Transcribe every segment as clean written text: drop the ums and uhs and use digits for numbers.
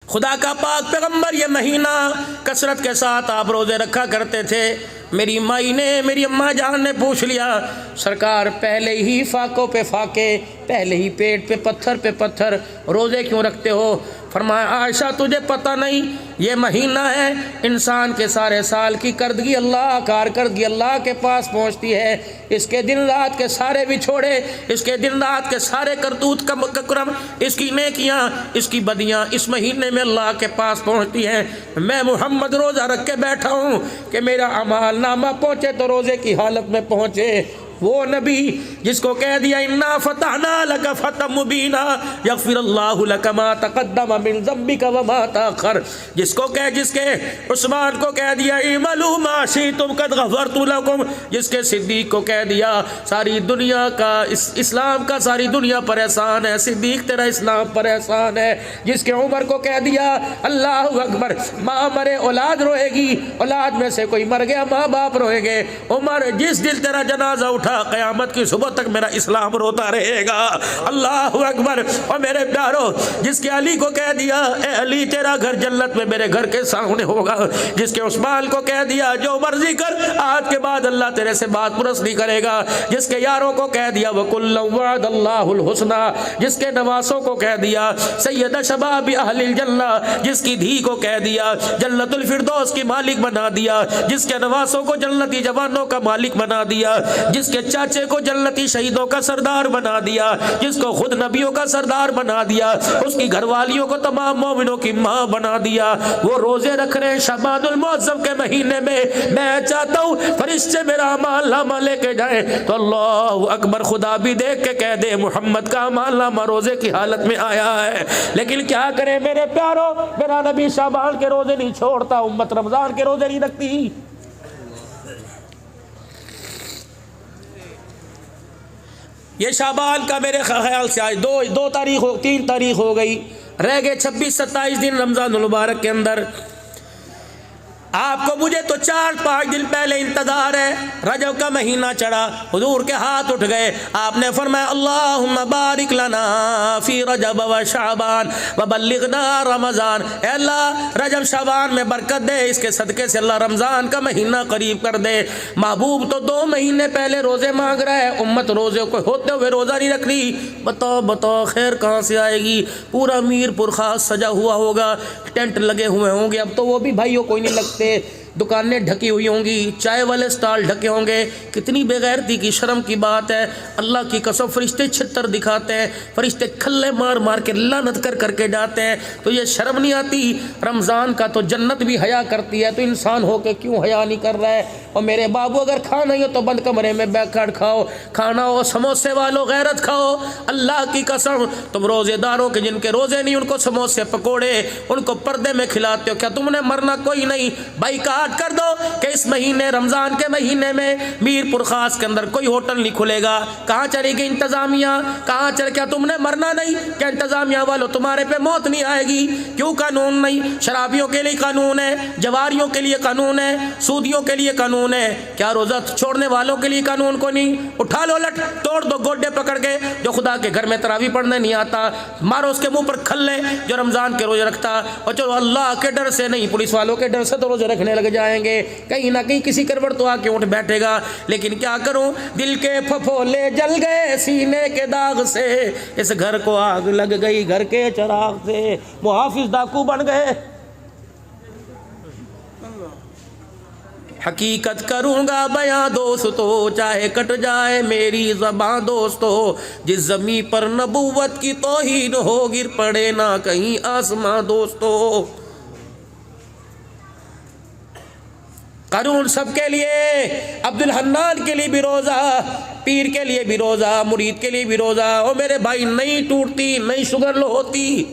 خدا کا پاک پیغمبر یہ مہینہ کثرت کے ساتھ آپ روزے رکھا کرتے تھے۔ میری مائی نے، میری اماں جان نے پوچھ لیا سرکار پہلے ہی فاقوں پہ فاقے، پہلے ہی پیٹ پہ پتھر روزے کیوں رکھتے ہو؟ فرمایا عائشہ تجھے پتہ نہیں یہ مہینہ ہے انسان کے سارے سال کی کردگی کارکردگی اللہ کے پاس پہنچتی ہے، اس کے دن رات کے سارے بچھوڑے، اس کے دن رات کے سارے کرتوت کرم، اس کی نیکیاں، اس کی بدیاں اس مہینے میں اللہ کے پاس پہنچتی ہیں۔ میں محمد روزہ رکھ کے بیٹھا ہوں کہ میرا اعمال نامہ پہنچے تو روزے کی حالت میں پہنچے۔ وہ نبی جس کو کہہ دیا انا فتحنا لک فتحا مبینا یغفر اللہ لک ما تقدم من ذنبک وما تاخر، جس کے عثمان کو کہہ دیا اعملوا ما شئتم قد غفرت لکم، جس کے صدیق کو کہہ دیا ساری دنیا کا اسلام کا ساری دنیا پر احسان ہے، صدیق تیرا اسلام پر احسان ہے، جس کے عمر کو کہہ دیا اللہ اکبر ماں مرے اولاد روئے گی، اولاد میں سے کوئی مر گیا ماں باپ روئے گے، عمر جس دل تیرا جنازہ اٹھا قیامت کی صبح تک میرا اسلام روتا رہے گا، اللہ اکبر۔ اور میرے پیارو جس کے علی کو کہہ دیا اے علی تیرا گھر جنت میں میرے گھر کے سامنے ہوگا، جس کے عثمان کو کہہ دیا جو مرضی کر آج کے بعد اللہ تیرے سے بات پرس نہیں کرے گا، جس کے یاروں کو کہہ دیا وَكُلًّا وَعَدَ اللَّهُ الْحُسْنَى، جس کے نواسوں کو کہہ دیا سید شباب اہل الجنہ، جس کی دھی کو کہہ دیا جنت الفردوس کی مالک بنا دیا، جس کے نواسوں کو جنتی جوانوں کا مالک بنا دیا، جس کے چاچے کو جنتی شہیدوں کا سردار بنا دیا، جس کو خود نبیوں کا سردار بنا دیا، اس کی گھر والیوں کو تمام مومنوں کی ماں بنا دیا، وہ روزے رکھ رہے ہیں شعبان المعظم کے مہینے میں، میں چاہتا ہوں فرشتے میرا اعمال نامہ لے کے جائیں تو اللہ اکبر خدا بھی دیکھ کے کہہ دے محمد کا اعمال نامہ روزے کی حالت میں آیا ہے۔ لیکن کیا کریں میرے پیارو، میرا نبی شعبان کے روزے نہیں چھوڑتا، امت رمضان کے روزے نہیں رکھتی۔ یہ شعبان کا میرے خیال سے آج تین تاریخ ہو گئی، رہ گئے 26-27 دن رمضان المبارک کے اندر۔ آپ کو مجھے تو 4-5 دن پہلے انتظار ہے، رجب کا مہینہ چڑھا، حضور کے ہاتھ اٹھ گئے، آپ نے فرمایا اللہم بارک لنا فی رجب و شعبان وبلغنا رمضان، اے اللہ رجب شعبان میں برکت دے، اس کے صدقے سے اللہ رمضان کا مہینہ قریب کر دے۔ محبوب تو 2 مہینے پہلے روزے مانگ رہا ہے، امت روزے کو ہوتے ہوئے روزہ نہیں رکھ رہی، بتاؤ خیر کہاں سے آئے گی؟ پورا میر پور خاص سجا ہوا ہوگا، ٹینٹ لگے ہوئے ہوں گے، اب تو وہ بھی بھائیوں کوئی نہیں لگتے، دکانیں ڈھکی ہوئی ہوں گی، چائے والے سٹال ڈھکے ہوں گے، کتنی بے غیرتی کی شرم کی بات ہے۔ اللہ کی قسم فرشتے چھتر دکھاتے ہیں، فرشتے کھلے مار مار کے لعنت کر کے جاتے ہیں، تو یہ شرم نہیں آتی؟ رمضان کا تو جنت بھی حیا کرتی ہے، تو انسان ہو کے کیوں حیا نہیں کر رہا ہے؟ اور میرے بابو اگر کھانا ہی ہو تو بند کمرے میں بیٹھ کر کھاؤ، کھانا ہو سموسے والوں غیرت کھاؤ، اللہ کی قسم تم روزے داروں کے جن کے روزے نہیں ان کو سموسے پکوڑے ان کو پردے میں کھلاتے ہو، کیا تم نے مرنا کوئی نہیں؟ بھائی کاٹ کر دو کہ اس مہینے رمضان کے مہینے میں میر پور خاص کے اندر کوئی ہوٹل نہیں کھلے گا۔ کہاں چلے گی انتظامیہ؟ کہاں چل؟ کیا تم نے مرنا نہیں؟ کیا انتظامیہ والوں تمہارے پہ موت نہیں آئے گی؟ کیوں قانون نہیں؟ شرابیوں کے لیے قانون ہے، جواریوں کے لیے قانون ہے، سودیوں کے لیے قانون ہے، کیا روزہ چھوڑنے والوں کے لیے قانون کو نہیں؟ اٹھا لو لٹ توڑ دو گوڈے پکڑ کے، جو خدا کے گھر میں تراویح پڑھنے نہیں آتا مارو اس کے منہ پر کھلے، جو رمضان کے روزے رکھتا، اور چلو اللہ کے ڈر سے نہیں پولیس والوں کے ڈر سے تو روزے رکھنے لگ جائیں گے، کہیں نہ کہیں کسی کروٹ تو آ کے اٹھ بیٹھے گا۔ لیکن کیا کروں، دل کے پھپھولے جل گئے سینے کے داغ سے، اس گھر کو آگ لگ گئی گھر کے چراغ سے، محافظ ڈاکو بن گئے۔ حقیقت کروں گا بیاں دوستو چاہے کٹ جائے میری زباں دوستو، جس زمین پر نبوت کی توہین ہو گر پڑے نہ کہیں آسماں دوستو۔ قانون سب کے لیے، عبد الحنان کے لیے بھی روزہ، پیر کے لیے بھی روزہ، مرید کے لیے بھی روزہ۔ اور میرے بھائی نہیں ٹوٹتی، نہیں شوگر لو ہوتی،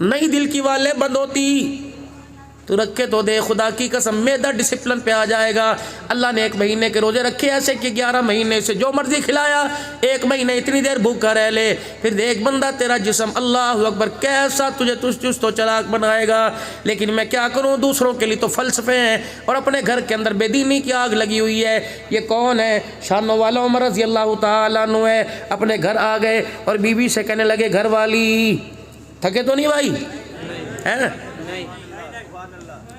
نہیں دل کی والیں بند ہوتی، تو رکھے تو دے، خدا کی قسم میدا ڈسپلن پہ آ جائے گا۔ اللہ نے 1 مہینے کے روزے رکھے ایسے کہ 11 مہینے سے جو مرضی کھلایا، 1 مہینے اتنی دیر بھوکا رہ لے، پھر دیکھ بندہ تیرا جسم اللہ اکبر کیسا تجھے چست و چلاک بنائے گا۔ لیکن میں کیا کروں، دوسروں کے لیے تو فلسفے ہیں اور اپنے گھر کے اندر بے دینی کی آگ لگی ہوئی ہے۔ یہ کون ہے؟ شان والا عمر رضی اللہ تعالیٰ عنہ ہے، اپنے گھر آ گئے اور بیوی سے کہنے لگے گھر والی تھکے تو نہیں بھائی؟ ہے؟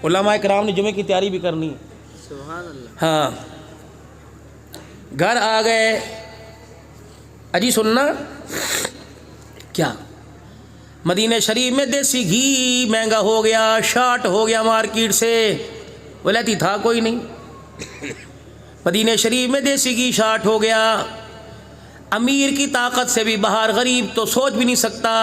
علماء کرام نے جمعے کی تیاری بھی کرنی ہے. سبحان اللہ. ہاں گھر آ گئے. اجی سننا کیا مدینہ شریف میں دیسی گھی مہنگا ہو گیا، شارٹ ہو گیا مارکیٹ سے. ولیتی تھا کوئی نہیں. مدینہ شریف میں دیسی گھی شارٹ ہو گیا. امیر کی طاقت سے بھی باہر، غریب تو سوچ بھی نہیں سکتا.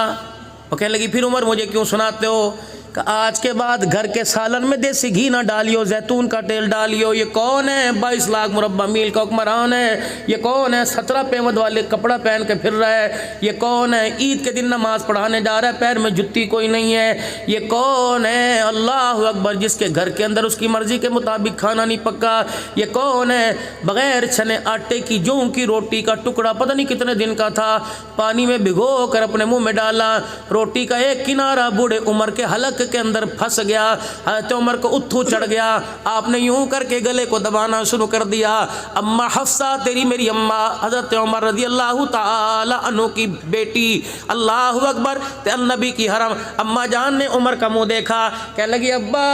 وہ کہنے لگی پھر عمر مجھے کیوں سناتے ہو کہ آج کے بعد گھر کے سالن میں دیسی گھی نہ ڈالیو، زیتون کا تیل ڈالیو. یہ کون ہے 22 لاکھ مربع میل کا حکمران ہے؟ یہ کون ہے 17 پیمد والے کپڑا پہن کے پھر رہا ہے؟ یہ کون ہے عید کے دن نماز پڑھانے جا رہا ہے پیر میں جتی کوئی نہیں ہے؟ یہ کون ہے اللہ اکبر جس کے گھر کے اندر اس کی مرضی کے مطابق کھانا نہیں پکا؟ یہ کون ہے بغیر چھنے آٹے کی جوں کی روٹی کا ٹکڑا پتہ نہیں کتنے دن کا تھا پانی میں بھگو کر اپنے منہ میں ڈالا، روٹی کا ایک کنارہ بوڑھے عمر کے حلق کے اندر پھنس گیا. حضرت عمر کو اتھو چڑھ گیا. آپ نے یوں کر کے گلے کو دبانا شروع کر دیا. اما حفصہ تیری میری اما حضرت عمر رضی اللہ تعالی عنہ کی بیٹی، اللہ اکبر، تے النبی کی حرم. اما جان نے عمر کا منہ دیکھا، کہنے لگی ابا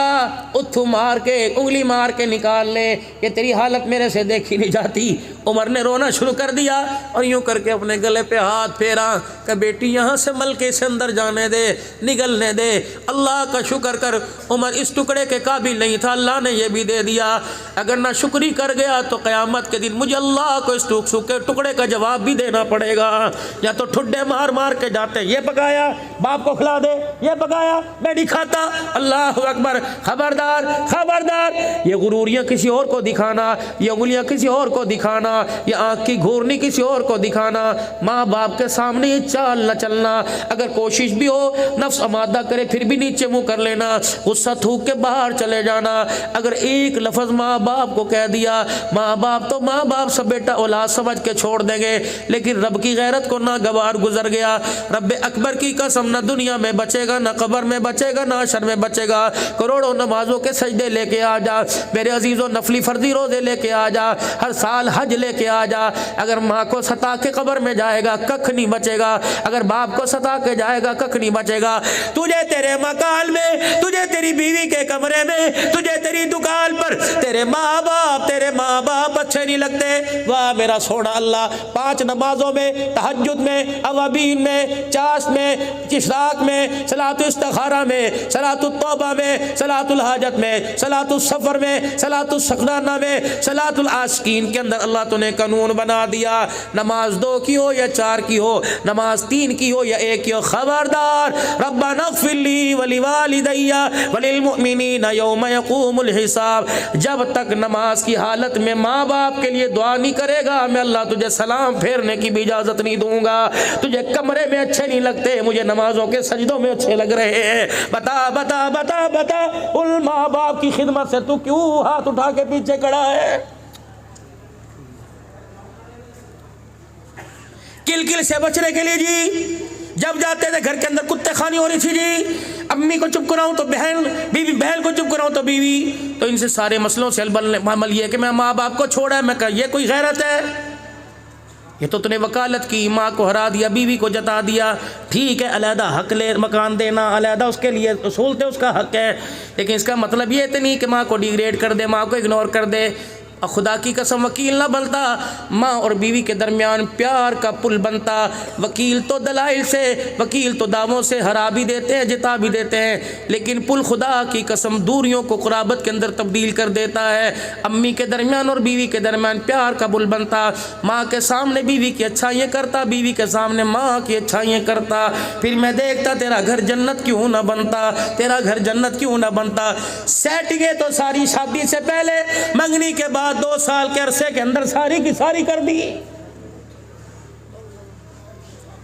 اتھو مار کے انگلی مار کے نکال لے، یہ تیری حالت میرے سے دیکھی نہیں جاتی. عمر نے رونا شروع کر دیا اور یوں کر کے اپنے گلے پہ ہاتھ پھیرا کہ بیٹی یہاں سے ملکے سے اندر جانے دے، نگلنے دے. اللہ کا شکر کر. عمر اس ٹکڑے کے قابل نہیں تھا، اللہ نے یہ بھی دے دیا. اگر نہ شکری کر گیا تو قیامت کے دن مجھے اللہ کو اس ٹکڑے کا جواب بھی دینا پڑے گا. یا تو ٹھڈے مار مار کے جاتے یہ پکایا باپ کو کھلا دے، یہ پکایا میں نہیں کھاتا. اللہ اکبر. خبردار خبردار، یہ غروریاں کسی اور کو دکھانا، یہ انگلیاں کسی اور کو دکھانا، یہ آنکھ کی گھورنی کسی اور کو دکھانا، ماں باپ کے سامنے یہ چال نہ چلنا. اگر کوشش بھی ہو نفس آمادہ کرے پھر بھی نیچے منہ کر لینا، غصہ تھوک کے باہر چلے جانا. اگر ایک لفظ ماں باپ کو کہہ دیا، ماں باپ تو ماں باپ سب بیٹا اولاد سمجھ کے چھوڑ دیں گے، لیکن رب کی غیرت کو ناگوار گزر گیا. رب اکبر کی قسم نہ دنیا میں بچے گا، نہ قبر میں بچے گا، نہ حشر میں بچے گا. کروڑوں نمازوں کے سجدے لے کے آ جا میرے عزیزوں، نفلی فرضی روزے لے کے آ جا، ہر سال حج لے کے آ جا. اگر ماں کو ستا کے قبر میں جائے گا ککھ نہیں بچے گا، اگر باپ کو ستا کے جائے گا ککھ نہیں بچے گا. تجھے تیرے مکان میں، تجھے تیری بیوی کے کمرے میں، تجھے تیری دکان پر تیرے ماں باپ اچھے نہیں لگتے. واہ میرا سونا اللہ، 5 نمازوں میں، تہجد میں، اوابین میں، چاش میں، اشراق میں، صلاۃ استخارہ میں، صلاۃ التوبہ میں، صلاۃ الحاجت میں، صلاۃ السفر میں، صلاۃ السخرانہ میں، صلاۃ العاشقین کے اندر اللہ تو نے قانون بنا دیا. نماز 2 کی ہو یا 4 کی ہو، نماز 3 کی ہو یا 1 کی ہو، خبردار ربنا اغفر لی ولوالدی وللمؤمنین یوم یقوم الحساب. جب تک نماز کی حالت میں ماں باپ کے لیے دعا نہیں کرے گا میں اللہ تجھے سلام پھیرنے کی بھی اجازت نہیں دوں گا. تجھے کمرے میں اچھے نہیں لگتے، مجھے نمازوں کے سجدوں میں اچھے لگ رہے ہیں. بتا بتا بتا بتا ان ماں باپ کی خدمت سے تو کیوں ہاتھ اٹھا کے پیچھے کھڑا ہے؟ کل کل سے بچنے کے لیے جی جب جاتے تھے گھر کے اندر کتے خانی ہو رہی تھی جی، امی کو چپ کراؤں تو بہن، بیوی بہن کو چپ کراؤں تو بیوی. تو ان سے سارے مسئلوں سے عمل یہ کہ میں ماں باپ کو چھوڑا ہے. میں کہا یہ کوئی غیرت ہے؟ یہ تو نے وکالت کی، ماں کو ہرا دیا، بیوی کو جتا دیا. ٹھیک ہے علیحدہ حق لے، مکان دینا علیحدہ اس کے لیے اصول تھے، اس کا حق ہے، لیکن اس کا مطلب یہ تو نہیں کہ ماں کو ڈیگریڈ کر دے، ماں کو اگنور کر دے. اور خدا کی قسم وکیل نہ بنتا، ماں اور بیوی کے درمیان پیار کا پل بنتا. وکیل تو دلائل سے، وکیل تو دعووں سے ہرا بھی دیتے ہیں، جتا بھی دیتے ہیں، لیکن پل خدا کی قسم دوریوں کو قرابت کے اندر تبدیل کر دیتا ہے. امی کے درمیان اور بیوی کے درمیان پیار کا پل بنتا. ماں کے سامنے بیوی کی اچھائیاں کرتا، بیوی کے سامنے ماں کی اچھائیاں کرتا. پھر میں دیکھتا تیرا گھر جنت کیوں نہ بنتا، تیرا گھر جنت کیوں نہ بنتا. سیٹنگیں تو ساری شادی سے پہلے، منگنی کے بعد 2 سال کے عرصے کے اندر ساری کی ساری کر دی.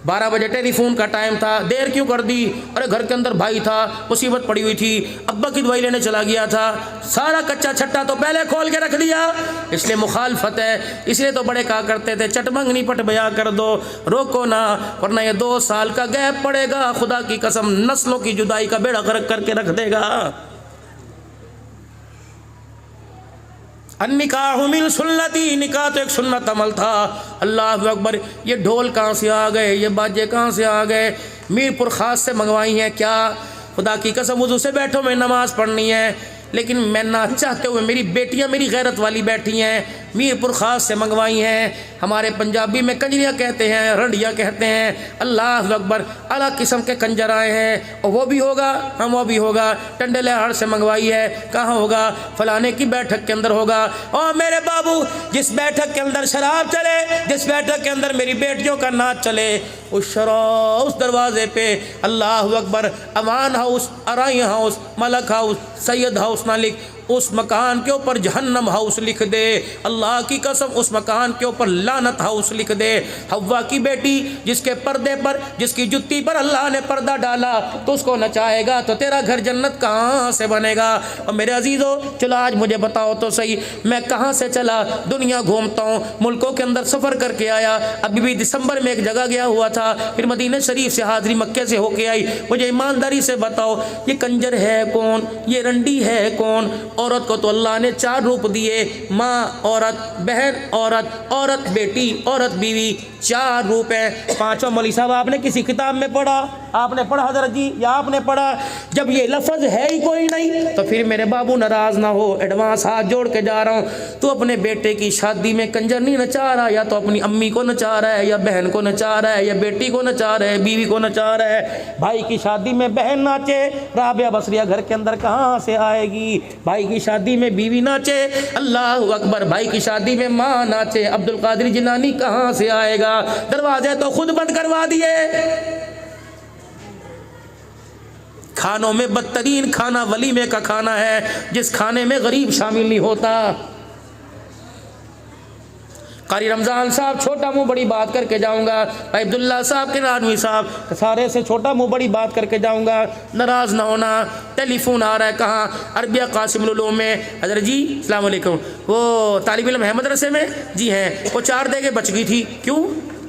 12 بجے ٹیلی فون کا ٹائم تھا، دیر کیوں کر دی؟ ارے گھر کے اندر بھائی تھا، مصیبت پڑی ہوئی تھی، ابا کی دوائی لینے چلا گیا تھا، سارا کچا چھٹا تو پہلے کھول کے رکھ دیا. اس لیے مخالفت ہے، اس لیے تو بڑے کہا کرتے تھے چٹ منگنی پٹ بیا کر دو، روکو نہ، ورنہ یہ 2 سال کا گیپ پڑے گا خدا کی قسم نسلوں کی جدائی کا بیڑا غرق کر کے رکھ دے گا. النکاح من سنتی، نکاح تو ایک سنت عمل تھا. اللہ اکبر. یہ ڈھول کہاں سے آ گئے، یہ باجے کہاں سے آ گئے؟ میر پور خاص سے منگوائی ہیں کیا؟ خدا کی قسم وضو سے بیٹھو میں نماز پڑھنی ہے، لیکن میں نہ چاہتے ہوئے میری بیٹیاں میری غیرت والی بیٹھی ہیں، میر پور خاص سے منگوائی ہیں، ہمارے پنجابی میں کنجریاں کہتے ہیں، رنڈیاں کہتے ہیں، اللہ اکبر، الگ قسم کے کنجر آئے ہیں، اور وہ بھی ہوگا، ہم وہ بھی ہوگا، ٹنڈے لہاڑ سے منگوائی ہے، کہاں ہوگا؟ فلانے کی بیٹھک کے اندر ہوگا۔ اور میرے بابو، جس بیٹھک کے اندر شراب چلے، جس بیٹھک کے اندر میری بیٹیوں کا ناچ چلے، اس دروازے پہ اللہ اکبر امان ہاؤس، ارائی ہاؤس، ملک ہاؤس، سید ہاؤس نہ لکھ، اس مکان کے اوپر جہنم ہاؤس لکھ دے، اللہ کی قسم اس مکان کے اوپر لعنت ہاؤس لکھ دے۔ حوا کی بیٹی جس کے پردے پر، جس کی جتی پر اللہ نے پردہ ڈالا تو اس کو نچائے گا تو تیرا گھر جنت کہاں سے بنے گا؟ اور میرے عزیزو، چلو آج مجھے بتاؤ تو صحیح، میں کہاں سے چلا دنیا گھومتا ہوں، ملکوں کے اندر سفر کر کے آیا، ابھی بھی دسمبر میں ایک جگہ گیا ہوا تھا، پھر مدینہ شریف سے حاضری مکے سے ہو کے آئی۔ مجھے ایمانداری سے بتاؤ، یہ کنجر ہے کون؟ یہ رنڈی ہے کون؟ عورت کو تو اللہ نے 4 روپ دیے، ماں عورت، بہن عورت، عورت بیٹی، عورت بیوی، 4 روپ ہیں۔ 5واں مولوی صاحب آپ نے کسی کتاب میں پڑھا؟ آپ نے پڑھا حضرت جی، یا آپ نے پڑھا؟ جب یہ لفظ ہے ہی کوئی نہیں تو پھر میرے بابو ناراض نہ ہو، ایڈوانس ہاتھ جوڑ کے جا رہا ہوں، تو اپنے بیٹے کی شادی میں کنجر نہیں نچا رہا، یا تو اپنی امی کو نچا رہا ہے، یا بہن کو نچا رہا ہے، یا بیٹی کو نچا رہا ہے، بیوی کو نچا رہا ہے۔ بھائی کی شادی میں بہن ناچے، رابعہ بصریہ گھر کے اندر کہاں سے آئے گی؟ بھائی کی شادی میں بیوی ناچے، اللہ اکبر، بھائی کی شادی میں ماں ناچے، عبد القادر جیلانی کہاں سے آئے گا؟ دروازے تو خود بند کروا دیے۔ کھانوں میں بدترین کھانا ولیمے کا کھانا ہے، جس کھانے میں غریب شامل نہیں ہوتا۔ قاری رمضان صاحب، چھوٹا منہ بڑی بات کر کے جاؤں گا، بھائی عبداللہ صاحب کے نانوی صاحب، سارے سے چھوٹا منہ بڑی بات کر کے جاؤں گا، ناراض نہ ہونا۔ ٹیلی فون آ رہا ہے، کہاں؟ عربیہ قاسم العلوم میں۔ حضرت جی السلام علیکم، وہ طالب علم ہے مدرسے میں؟ جی ہیں، وہ 4 دیگیں بچ گئی تھی، کیوں؟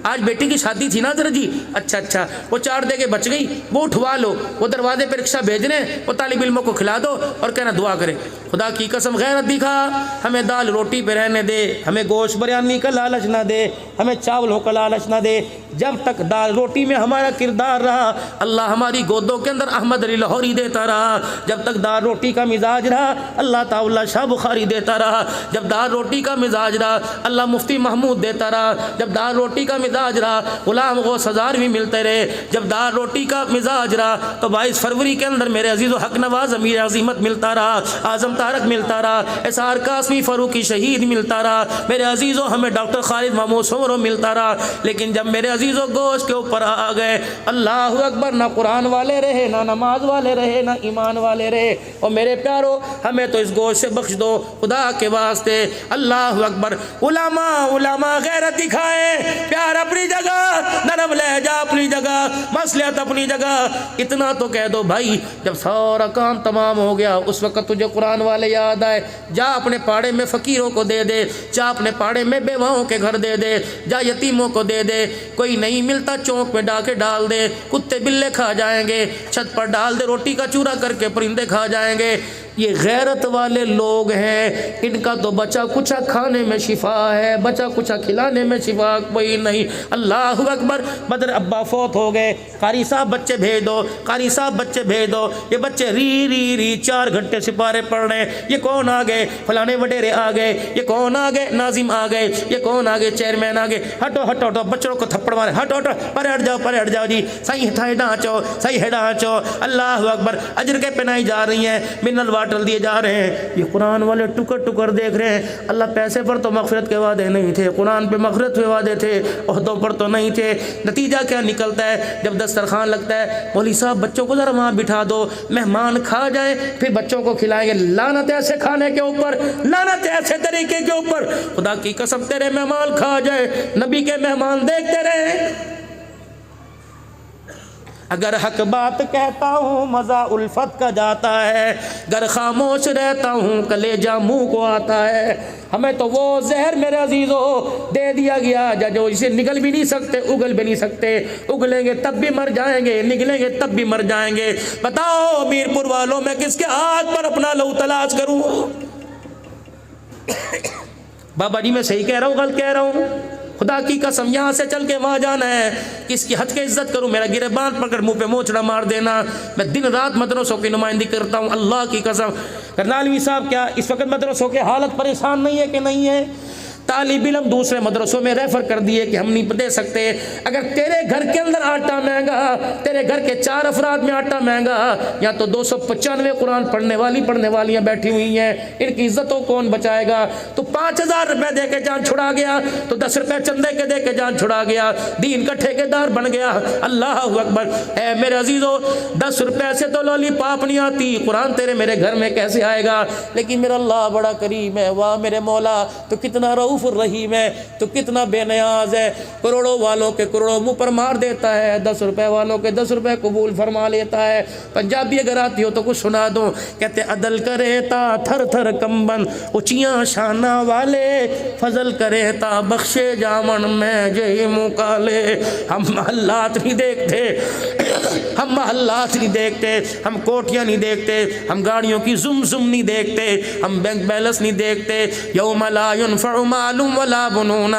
آج بیٹی کی شادی تھی نا حضرت جی؟ اچھا، وہ 4 دیگیں بچ گئی، وہ اٹھوا لو، وہ دروازے پہ رکشہ بھیج رہے ہیں، وہ طالب علموں کو کھلا دو اور کہنا دعا کریں۔ خدا کی قسم غیرت دکھا، ہمیں دال روٹی پہ رہنے دے، ہمیں گوشت بریانی کا لالچ نہ دے، ہمیں چاولوں کا لالچ نہ دے۔ جب تک دال روٹی میں ہمارا کردار رہا، اللہ ہماری گودوں کے اندر احمد علی لاہوری دیتا رہا۔ جب تک دال روٹی کا مزاج رہا، اللہ تعالیٰ شاہ بخاری دیتا رہا۔ جب دال روٹی کا مزاج رہا، اللہ مفتی محمود دیتا رہا۔ جب دال روٹی کا مزاج رہا، غلام غوث ہزار بھی ملتے رہے۔ جب دال روٹی کا مزاج رہا تو 22 فروری کے اندر میرے عزیز و حق نواز امیر عظیمت ملتا رہا، اعظم طارق ملتا رہا، اسار قاسمی فاروقی شہید ملتا رہا، میرے عزیزوں ہمیں ڈاکٹر خالد محمود سومرو ملتا رہا۔ لیکن جب میرے عزیزوں گوشت کے اوپر آ گئے، اللہ اکبر، نہ قرآن والے رہے، نہ نماز والے رہے، نہ ایمان والے رہے۔ اور میرے پیارو، ہمیں تو اس گوشت سے بخش دو خدا کے واسطے، اللہ اکبر۔ علماء غیرت دکھائیں، پیار اپنی جگہ، نرم لہجہ اپنی جگہ، مصلحت اپنی جگہ۔ اتنا تو کہہ دو بھائی، جب سارا کام تمام ہو گیا، اس وقت تجھے قرآن والے یاد آئے، جا اپنے پاڑے میں فقیروں کو دے دے، جا اپنے پاڑے میں بیواؤں کے گھر دے دے، جا یتیموں کو دے دے۔ کوئی نہیں ملتا چوک پہ ڈال کے ڈال دے، کتے بلے کھا جائیں گے، چھت پر ڈال دے، روٹی کا چورا کر کے پرندے کھا جائیں گے۔ یہ غیرت والے لوگ ہیں، ان کا تو بچا کچا کھانے میں شفا ہے، بچا کچا کھلانے میں شفا کوئی نہیں۔ اللہ اکبر۔ بدر ابا فوت ہو گئے، قاری صاحب بچے بھیج دو، قاری صاحب بچے بھیج دو۔ یہ بچے ری 4 گھنٹے سپارے پڑھ رہے ہیں۔ یہ کون آ گئے؟ فلانے وڈیرے آ گئے۔ یہ کون آ گئے؟ ناظم آ گئے۔ یہ کون آ گئے؟ چیئرمین آ گئے۔ ہٹو بچوں کو تھپڑ مارے، ہٹو پرے ہٹ جاؤ جی، صحیح ہے ڈانچو۔ اللہ اکبر۔ اجر کے پہنائی جا رہی ہیں، منرل واٹر دیے جا رہے ہیں۔ یہ قرآن والے ٹکر دیکھ رہے ہیں۔ اللہ پیسے پر تو مغفرت کے وعدے نہیں تھے، قرآن پہ مغفرت کے وعدے تھے، عہدوں پر تو نہیں تھے۔ نتیجہ کیا نکلتا ہے؟ جب دسترخوان لگتا ہے، مولوی صاحب بچوں کو ذرا وہاں بٹھا دو، مہمان کھا جائیں پھر بچوں کو کھلائیں گے۔ لعنت ایسے کھانے کے اوپر، لعنت ایسے طریقے کے اوپر، خدا کی قسم تیرے مہمان کھا جائے، نبی کے مہمان دیکھتے رہے۔ اگر حق بات کہتا ہوں مزہ الفت کا جاتا ہے، گر خاموش رہتا ہوں کلیجہ منہ کو آتا ہے۔ ہمیں تو وہ زہر میرے عزیزو دے دیا گیا جو اسے نگل بھی نہیں سکتے، اگل بھی نہیں سکتے۔ اگلیں گے تب بھی مر جائیں گے، نگلیں گے تب بھی مر جائیں گے۔ بتاؤ میر پور والوں، میں کس کے ہاتھ پر اپنا لہو تلاش کروں؟ بابا جی میں صحیح کہہ رہا ہوں غلط کہہ رہا ہوں؟ خدا کی قسم یہاں سے چل کے وہاں جانا ہے، کس کی حد کے عزت کروں، میرا گریبان پکڑ منہ پہ موچڑا مار دینا. میں دن رات مدرسوں کی نمائندگی کرتا ہوں، اللہ کی قسم. کرنالوی صاحب کیا اس وقت مدرسوں کے حالت پریشان نہیں ہے کہ نہیں ہے؟ طالب علم دوسرے مدرسوں میں ریفر کر دیے کہ ہم نہیں دے سکتے. اگر تیرے گھر کے اندر آٹا مہنگا، تیرے گھر کے 4 افراد میں آٹا مہنگا، یا تو 295 قرآن پڑھنے والیاں بیٹھی ہوئی ہیں، ان کی عزتوں کون بچائے گا؟ تو 5000 روپے دے کے جان چھڑا گیا، تو 10 روپے چندے کے دے کے جان چھڑا گیا، دین کا ٹھیکیدار بن گیا. اللہ اکبر. اے میرے عزیزو، 10 روپے سے تو لولی پاپ نہیں آتی، قرآن تیرے میرے گھر میں کیسے آئے گا؟ لیکن میرا اللہ بڑا کریم ہے. واہ میرے مولا، تو کتنا رؤوف الرحیم ہے، تو کتنا بے نیاز ہے. کروڑوں والوں کے کروڑوں منہ پر مار دیتا ہے، 10 روپے والوں کے 10 روپے قبول فرما لیتا ہے. پنجابی اگر آتی ہو تو کچھ سنا دو. کہتے عدل کرے تا تھر تھر کمبن اونچیاں شانہ والے، فضل کرے تا بخشے جامن میں جئی منہ کالے. ہم محلات نہیں دیکھتے، ہم محلات نہیں دیکھتے، ہم کوٹیاں نہیں دیکھتے، ہم گاڑیوں کی زم زم نہیں دیکھتے، ہم بینک بیلنس نہیں دیکھتے. یوم لا ينفع مال ولا بنون،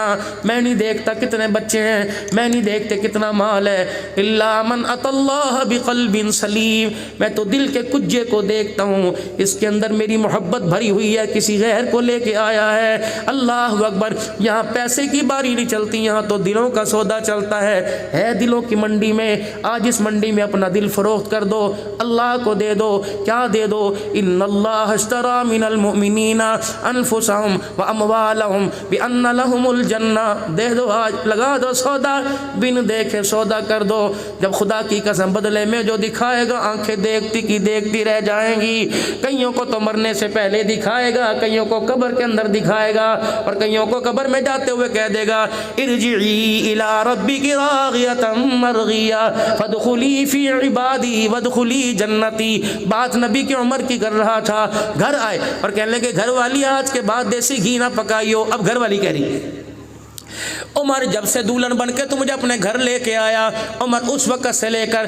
میں نہیں دیکھتا کتنے بچے ہیں، میں نہیں دیکھتے کتنا مال ہے. الا من اتى الله بقلب سلیم، میں تو دل کے کجے کو دیکھتا ہوں، اس کے اندر میری محبت بھری ہوئی ہے، کسی غیر کو لے کے آیا ہے. اللہ اکبر. یہاں پیسے کی باری نہیں چلتی، یہاں تو دلوں کا سودا چلتا ہے دلوں کی منڈی میں. آج اس منڈی میں اپنا دل فروخت کر دو، اللہ کو دے دو. کیا دے دو؟ ان اللہ اشترى من المؤمنین انفسهم واموالهم بان لهم الجنہ. دے دو، آج لگا دو سودا، بن دیکھے سودا کر دو. جب خدا کی قسم بدلے میں جو دکھائے گا، آنکھیں دیکھتی کی دیکھتی رہ جائیں گی. کئیوں کو تو مرنے سے پہلے دکھائے گا، کئیوں کو قبر کے اندر دکھائے گا، اور کئیوں کو قبر میں جاتے ہوئے کہہ دے گا ارجعی الی ربک راغیۃ مرغیہ فادخلی فی عبادی وادخلی جنتی. بات نبی کی عمر کی کر رہا تھا. گھر آئے اور کہنے لگے گھر والی آج کے بعد دیسی گھی نہ پکائیو. اب گھر والی کہہ رہی ہے عمر جب سے دولن بن کے تو مجھے اپنے گھر لے کے آیا. عمر اس وقت سے لے کر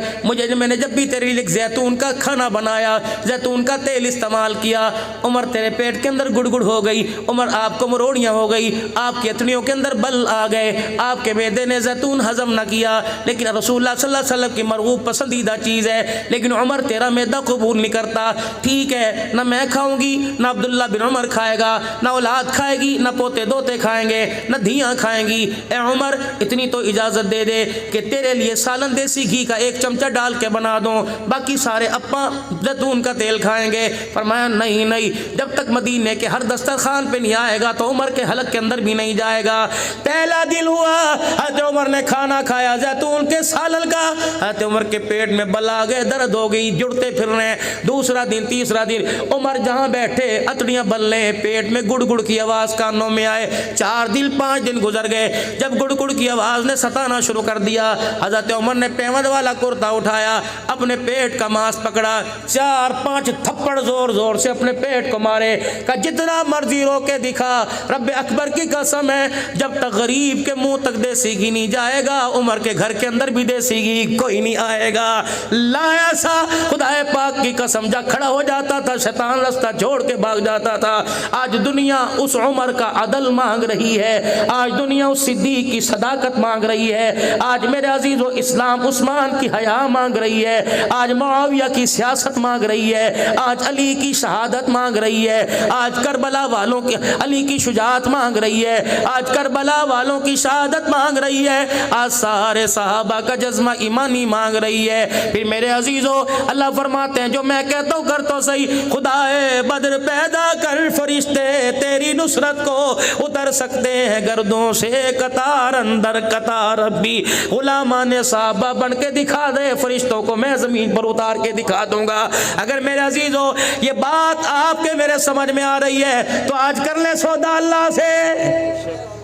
میں نے جب بھی تیرے لیے زیتون کا کھانا بنایا، زیتون کا تیل استعمال کیا، عمر تیرے پیٹ کے اندر گڑ گڑ ہو گئی. عمر آپ کو مروڑیاں ہو گئی، آپ کی اتنیوں کے اندر بل آ گئے، آپ کے معدے نے زیتون ہضم نہ کیا. لیکن رسول اللہ صلی اللہ علیہ وسلم کی مرغوب پسندیدہ چیز ہے، لیکن عمر تیرا معدہ قبول نہیں کرتا. ٹھیک ہے، نہ میں کھاؤں گی، نہ عبداللہ بن عمر کھائے گا، نہ اولاد کھائے گی، نہ پوتے دوتے کھائیں گے، نہ دھیاں کھائیں گی. اے عمر اتنی تو اجازت دے دے کہ تیرے لیے سالن دیسی گھی کا 1 چمچہ ڈال کے بنا دوں، باقی سارے اپا زیتون کا تیل کھائیں گے. فرمایا نہیں، جب تک مدینے کے ہر دسترخوان پہ نہیں آئے گا تو عمر کے حلق کے اندر بھی نہیں جائے گا. پہلا دن ہوا، حضرت عمر نے کھانا کھایا زیتون کے سالن کا، حضرت عمر کے پیٹ میں بل آ گئے، درد ہو گئی، جڑتے پھر رہے. دوسرا دن، تیسرا دن، عمر جہاں بیٹھے اتڑیاں بلنے، پیٹ میں گڑ گڑ کی آواز کانوں میں آئے. 4 دن 5 دن گزر گئے. جب گڑ گڑ کی آواز نے ستانا شروع کر دیا، حضرت عمر نے پیوند والا کرتا اٹھایا، اپنے پیٹ کا ماس پکڑا، 4-5 تھپڑ زور زور سے اپنے پیٹ کو مارے. کہ جتنا مرضی رو کے دکھا، رب اکبر کی قسم ہے، جب تک غریب کے منہ تک دیسی گھی نہیں جائے گا، عمر کے گھر کے اندر بھی دیسی گھی کوئی نہیں آئے گا. لایا سا خدا پاک کی قسم، جا کھڑا ہو جاتا تھا، شیطان رستہ چھوڑ کے بھاگ جاتا تھا. آج دنیا اس عمر کا عدل مانگ رہی ہے، آج دنیا اس صدیق کی صداقت مانگ رہی ہے، آج میرے عزیز و اسلام عثمان کی حیا مانگ رہی ہے، آج معاویہ کی سیاست مانگ رہی ہے، آج علی کی شہادت مانگ رہی ہے، آج کربلا والوں کی علی کی شجاعت مانگ رہی ہے، آج کربلا والوں کی شہادت مانگ رہی ہے، آج سارے صحابہ کا جذبہ ایمانی مانگ رہی ہے. پھر میرے عزیزو اللہ فرماتے ہیں جو میں کہتا ہوں کر تو صحیح. خدائے بدر پیدا کر فرشتے تیری نصرت کو اتر سکتے ہیں گردوں سے قطار اندر قطار. ربی غلامان صحابہ بن کے دکھا دے، فرشتوں کو میں زمین پر اتار کے دکھا دوں گا. اگر میرے عزیزو یہ بات آپ کے میرے سمجھ میں آ رہی ہے تو آج کر لیں سودا اللہ سے،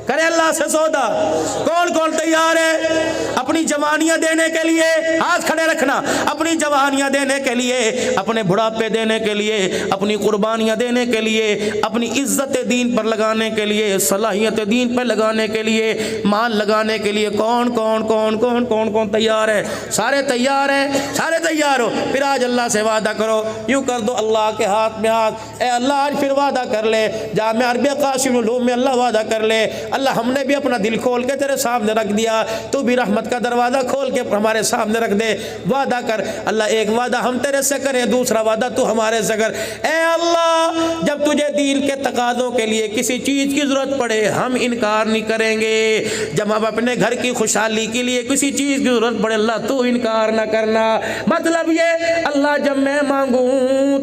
کرے اللہ سے سودا. کون کون تیار ہے اپنی جوانیاں دینے کے لیے؟ ہاتھ کھڑے رکھنا. اپنی جوانیاں دینے کے لیے، اپنے بڑھاپے دینے کے لیے، اپنی قربانیاں دینے کے لیے، اپنی عزت دین پر لگانے کے لیے، صلاحیت دین پر لگانے کے لیے، مال لگانے کے لیے کون کون کون کون کون کون تیار ہے؟ سارے تیار ہیں؟ سارے تیار ہو؟ پھر آج اللہ سے وعدہ کرو، یوں کر دو اللہ کے ہاتھ میں ہاتھ. اے اللہ آج پھر وعدہ کر لے، جامعہ عربیہ قاسم العلوم میں اللہ وعدہ کر لے، اللہ ہم نے بھی اپنا دل کھول کے تیرے سامنے رکھ دیا، تو بھی رحمت کا دروازہ کھول کے ہمارے سامنے رکھ دے۔ وعدہ کر اللہ، ایک وعدہ ہم تیرے سے کریں، دوسرا وعدہ تو ہمارے سے کر۔ اے اللہ جب تجھے دین کے تقاضوں کے لیے کسی چیز کی ضرورت پڑے ہم انکار نہیں کریں گے، جب ہم اپنے گھر کی خوشحالی کے لیے کسی چیز کی ضرورت پڑے اللہ تو انکار نہ کرنا۔ مطلب یہ اللہ جب میں مانگوں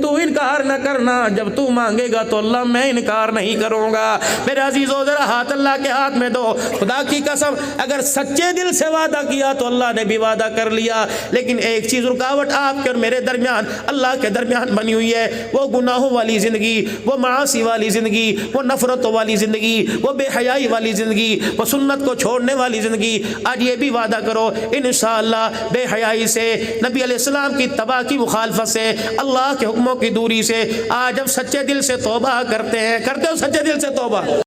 تو انکار نہ کرنا، جب تو مانگے گا تو اللہ میں انکار نہیں کروں گا۔ میرے عزیزو ذرا ہاتھ اللہ کے ہاتھ میں دو، خدا کی قسم اگر سچے دل سے وعدہ کیا تو اللہ نے بھی وعدہ کر لیا، لیکن ایک چیز رکاوٹ آپ کے اور میرے درمیان اللہ کے درمیان بنی ہوئی ہے، وہ گناہوں والی زندگی، وہ معاصی والی زندگی، وہ نفرتوں والی زندگی، وہ بے حیائی والی زندگی، وہ سنت کو چھوڑنے والی زندگی۔ آج یہ بھی وعدہ کرو انشاءاللہ بے حیائی سے، نبی علیہ السلام کی اتباع کی مخالفت سے، اللہ کے حکموں کی دوری سے، آج ہم سچے دل سے توبہ کرتے ہیں، کرتے ہو سچے دل سے توبہ؟